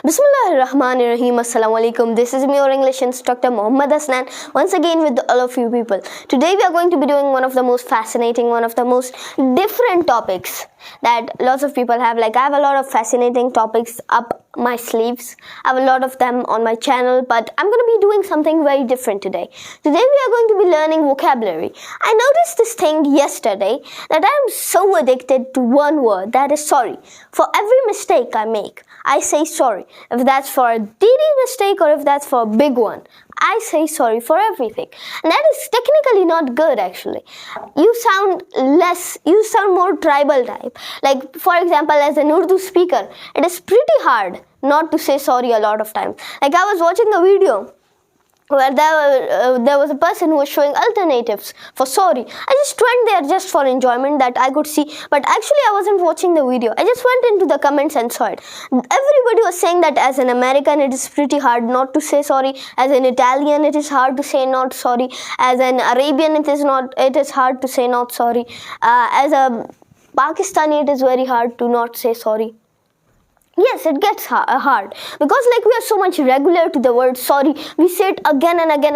Bismillahirrahmanirrahim. Assalamu alaikum. This is me, your English instructor Muhammad Hasnain, once again with all of you people. Today we are going to be doing one of the most fascinating, one of the most different topics that lots of people have. Like, I have a lot of fascinating topics up my sleeves. I have a lot of them on my channel, but I'm going to be doing something very different today. Today we are going to be learning vocabulary. I noticed this thing yesterday that I am so addicted to one word, that is sorry. For every mistake I make, I say sorry. If that's for a teeny mistake or if that's for a big one, I say sorry for everything. And that is technically not good actually. You sound more tribal type. Like, for example, as an Urdu speaker, it is pretty hard not to say sorry a lot of times. Like, I was watching a video where there was a person who was showing alternatives for sorry. I just went there just for enjoyment that I could see, but actually I wasn't watching the video. I just went into the comments and saw it. Everybody was saying that as an American it is pretty hard not to say sorry, as an Italian it is hard to say not sorry, as an Arabian it is hard to say not sorry, as a Pakistani it is very hard to not say sorry. Yes, it gets hard because like we are so much regular to the word sorry, we say it again and again.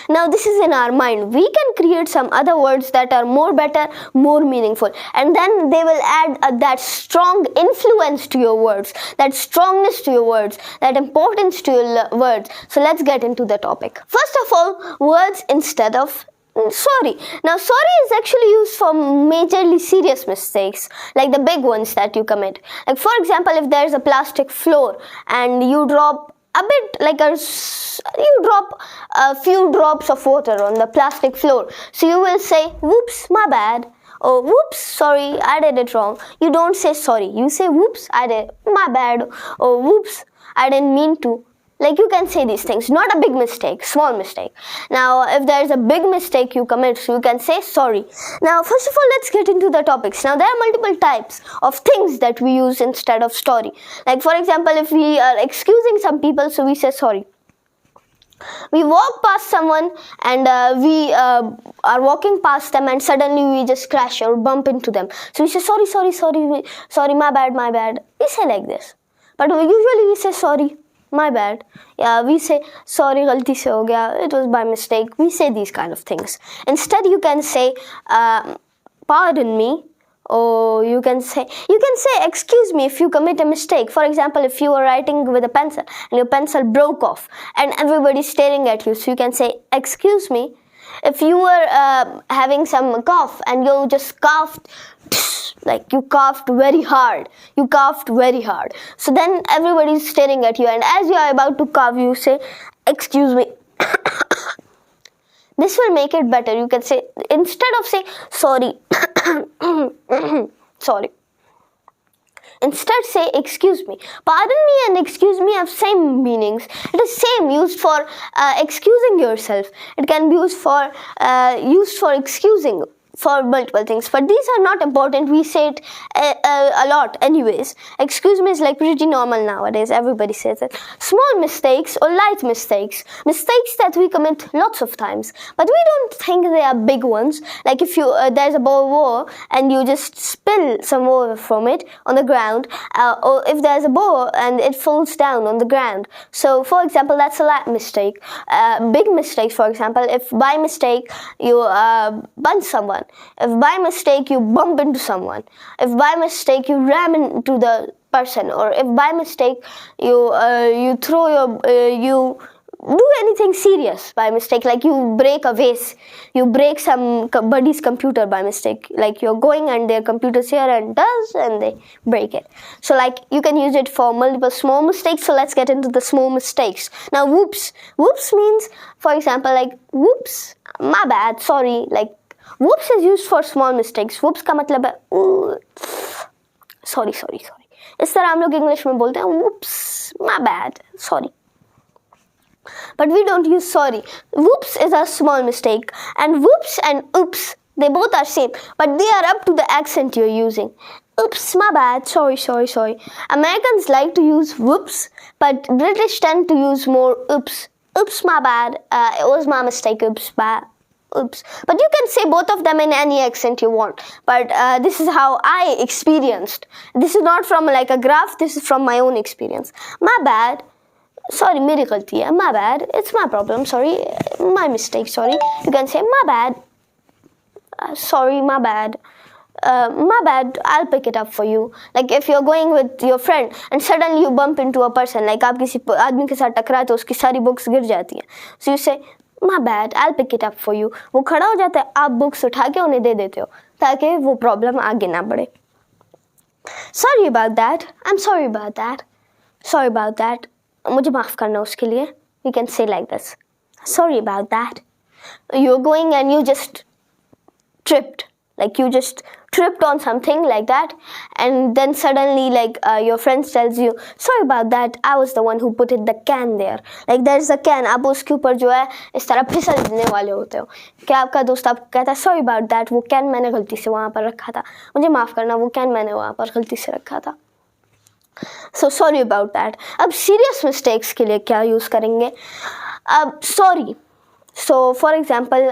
Now this is in our mind. We can create some other words that are more better, more meaningful, and then they will add that strong influence to your words, that strongness to your words, that importance to your words. So let's get into the topic. First of all, words instead of sorry. Now, sorry is actually used for majorly serious mistakes, like the big ones that you commit. Like, for example, if there's a plastic floor and you drop you drop a few drops of water on the plastic floor. So you will say, whoops, my bad. Oh, whoops, sorry, I did it wrong. You don't say sorry. You say, whoops, I did, my bad. Oh, whoops, I didn't mean to. Like, you can say these things, not a big mistake, small mistake. Now, if there is a big mistake you commit, so you can say sorry. Now, first of all, let's get into the topics. Now, there are multiple types of things that we use instead of sorry. Like, for example, if we are excusing some people, so we say sorry. We walk past someone and we are walking past them and suddenly we just crash or bump into them. So we say sorry, my bad. We say like this. But usually we say sorry. My bad. Yeah, we say sorry, galti se ho gaya, it was by mistake. We say these kind of things. Instead, you can say pardon me, or you can say excuse me if you commit a mistake. For example, if you are writing with a pencil and your pencil broke off and everybody's staring at you, so you can say excuse me. If you were having some cough and you just coughed, like you coughed very hard, so then everybody's staring at you, and as you are about to cough, you say, excuse me. This will make it better. You can say, instead of saying sorry, sorry, instead say excuse me. Pardon me and excuse me have same meanings. It is same, used for excusing yourself. It can be used for excusing for multiple things, but these are not important. We say it a lot anyways. Excuse me is like pretty normal nowadays. Everybody says it. Small mistakes or light mistakes that we commit lots of times, but we don't think they are big ones. Like if there's a bowl of water and you just spill some water from it on the ground, or if there's a bowl and it falls down on the ground. So for example, that's a light mistake. Big mistakes, for example, if by mistake you punch someone, if by mistake you bump into someone, if by mistake you ram into the person, or if by mistake you do anything serious by mistake, like you break a vase, you break somebody's computer by mistake, like you're going and their computer's here and they break it. So like you can use it for multiple small mistakes. So let's get into the small mistakes. Now, whoops means, for example, like whoops, my bad, sorry. Like whoops is used for small mistakes. Whoops का मतलब है sorry. इस तरह हम लोग English में बोलते हैं whoops, my bad, sorry. But we don't use sorry. Whoops is a small mistake, and whoops and oops, they both are same, but they are up to the accent you're using. Oops, my bad, sorry. Americans like to use whoops, but British tend to use more oops. Oops, my bad, it was my mistake, oops, bad. Oops. But you can say both of them in any accent you want. But this is how I experienced. This is not from like a graph. This is from my own experience. My bad. Sorry, मेरी गलती है. My bad. It's my problem. Sorry. My mistake. Sorry. You can say my bad. Sorry, my bad. My bad. I'll pick it up for you. Like if you're going with your friend and suddenly you bump into a person, like आप किसी आदमी के साथ टकराए तो उसकी सारी books गिर जाती हैं. So you say, my bad, I'll pick it up for you. वो खड़ा हो जाता है, आप बुक्स उठा के उन्हें दे देते हो ताकि वो प्रॉब्लम आगे ना बढ़े. Sorry about that. I'm sorry about that. Sorry about that. मुझे माफ करना उसके लिए. You can say like this. Sorry about that. You're going and you just tripped. Like you just tripped on something like that, and then suddenly like your friend tells you, sorry about that, I was the one who put the can there. Like there's a can, आप उसके ऊपर जो है इस तरह फिसलने वाले होते हो कि आपका दोस्त आपको कहता है sorry about that, वो can मैंने गलती से वहाँ पर रखा था, मुझे माफ़ करना, वो can मैंने वहाँ पर गलती से रखा था. So sorry about that. अब serious mistakes के लिए क्या use करेंगे? अब sorry. So for example,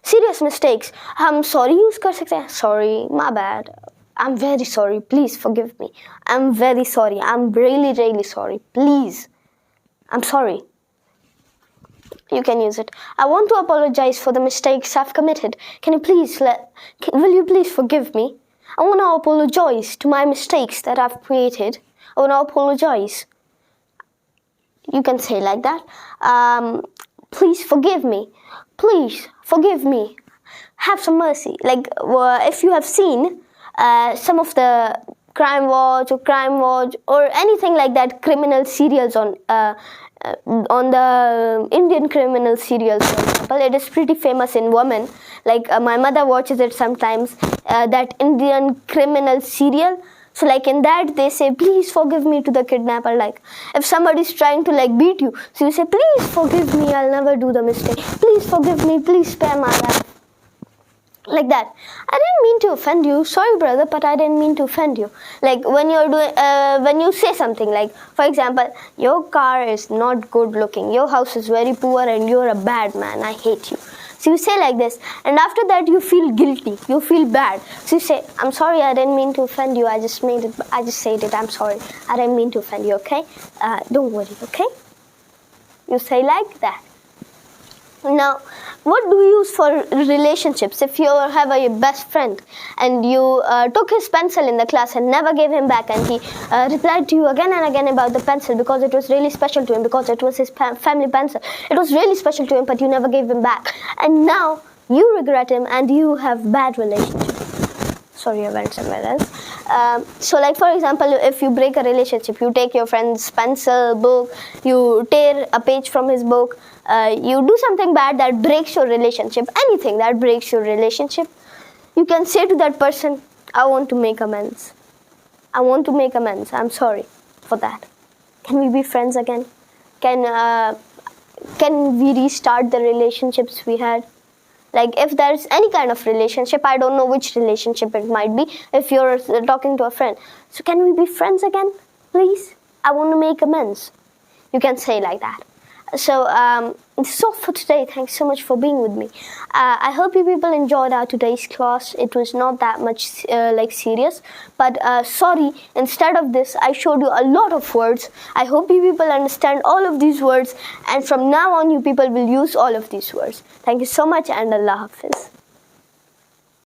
serious mistakes हम sorry use कर सकते हैं. Sorry, my bad, I'm very sorry, please forgive me, I'm very sorry, I'm really really sorry, please, I'm sorry. You can use it. I want to apologize for the mistakes I've committed. Can you please will you please forgive me? I want to apologize to my mistakes that I've created. I want to apologize. You can say like that. Please forgive me. Please forgive me. Have some mercy. Like if you have seen some of the Crime Watch or anything like that, criminal serials on the Indian criminal serials, for example, it is pretty famous in women. Like my mother watches it sometimes, that Indian criminal serial. So like in that they say, please forgive me to the kidnapper. Like if somebody is trying to like beat you, so you say, please forgive me, I'll never do the mistake. Please forgive me, please spare my life. Like that. I didn't mean to offend you. Sorry brother, but I didn't mean to offend you. Like when you're doing, when you say something like, for example, your car is not good looking, your house is very poor and you're a bad man, I hate you. So you say like this, and after that you feel guilty, you feel bad. So you say, I'm sorry, I didn't mean to offend you, I just said it, I'm sorry, I didn't mean to offend you, okay? Don't worry, okay? You say like that. Now, what do you use for relationships? If you have a best friend and you took his pencil in the class and never gave him back, and he replied to you again and again about the pencil because it was really special to him, because it was his family pencil. It was really special to him, but you never gave him back. And now you regret him and you have bad relationship. Sorry, I went somewhere else. So like for example, if you break a relationship, you take your friend's pencil, book, you tear a page from his book, you do something bad that breaks your relationship, anything that breaks your relationship, you can say to that person, I want to make amends. I want to make amends. I'm sorry for that. Can we be friends again? Can we restart the relationships we had? Like if there's any kind of relationship, I don't know which relationship it might be, if you're talking to a friend. So can we be friends again, please? I want to make amends. You can say like that. So this is all for today. Thanks so much for being with me. I hope you people enjoyed our today's class. It was not that much like serious, but sorry, instead of this I showed you a lot of words. I hope you people understand all of these words, and from now on you people will use all of these words. Thank you so much, and Allah Hafiz.